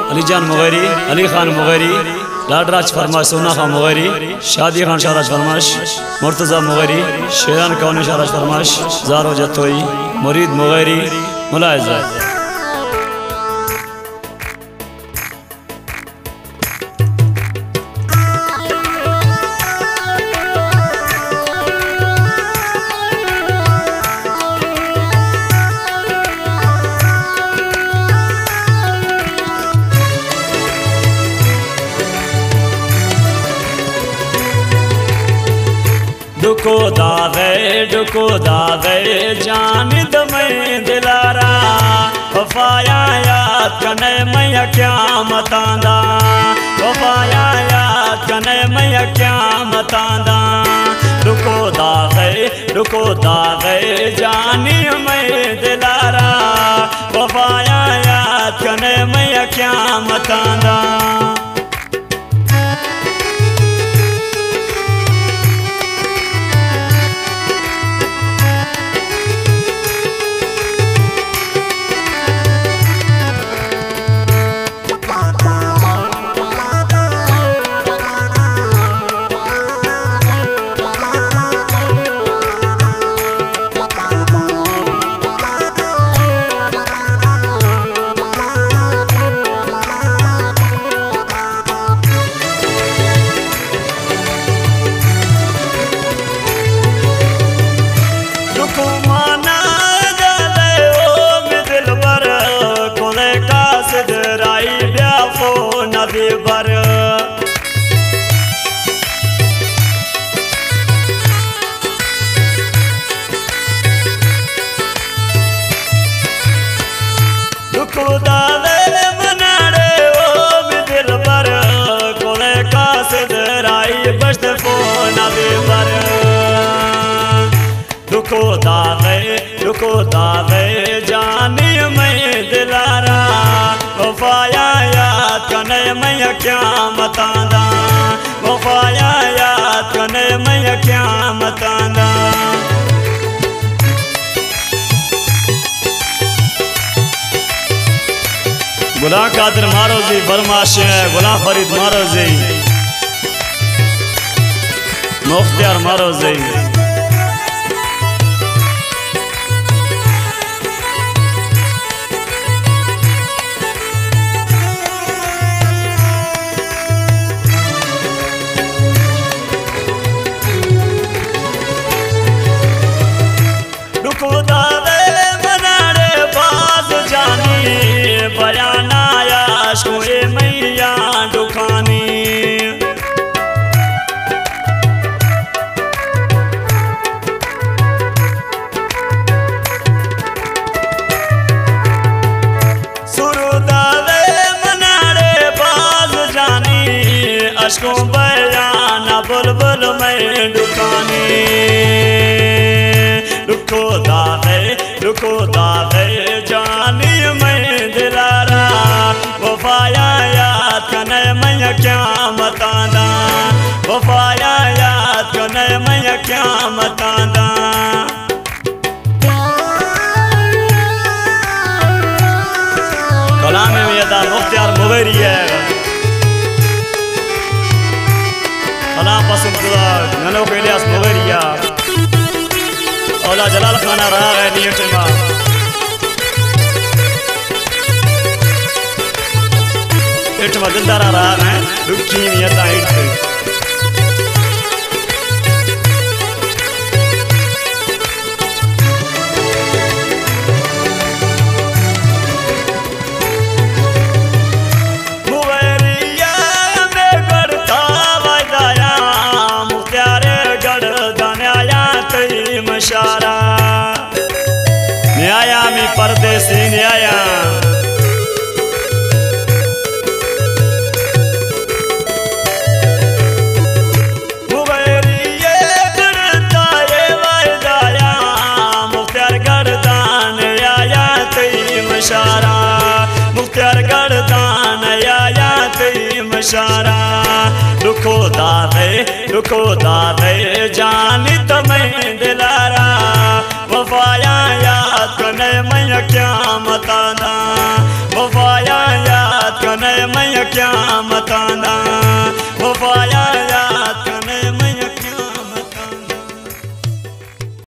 अली जान मुगैरी, अली खान मुगैरी, लाडराज फरमाश, सोना खान मुगैरी, शादी खान शाहराज फरमाश, मुर्तज़ा मुगैरी, शेरान कौन शाहराज फरमाश, जारो जतोई, मुरीद मुगैरी, मुलायजा। डुको दावे जान दमें दिलारा, वफाया याद कने मैया क्या मतांदा, वफाया याद कने मैया क्या मतांदा। डुको दावे जानी मैं दिलारा, वफाया याद कने मैया क्या मतांदा। डुको दावे जानी मैं दिलारा, वफाया याद कने मैं क्या मतांदा, वफाया याद कने मैं क्या मतांदा। गुलाम कादिर मारो जी फरमाश है, गुलाम फरीद मारो जी, मुख्तियार मारो जी। मैया दुखानी सुरुदावे मनारे बाज जानी, अशकों बयाना बुलबुल में दुखानी। डुको दावे जानी मैं दिलारा, वफाया याद कने मैं क्या मतांदा, वफाया याद कने मैं क्या मतांदा। कलाम में यदा मुख्तियार मुगैरी है, कलाम पसंद ननो के इलियास मुगैरिया, औला जलाल खाना रहा है नियत में इट में दिलदारा रहा है दुखी नियत इट मुगैरिया में गढ़ता बजाया, मुख्तियारे गढ़ दान्याया तई मशारा, न्याया में परदेसी न्याया। मुख्तियार गर्दान आया तेरी मशारा, दुखो दावे जानी तमें दिलारा, वफाया याद कने मैं क्या मताना, वफाया याद कने जाम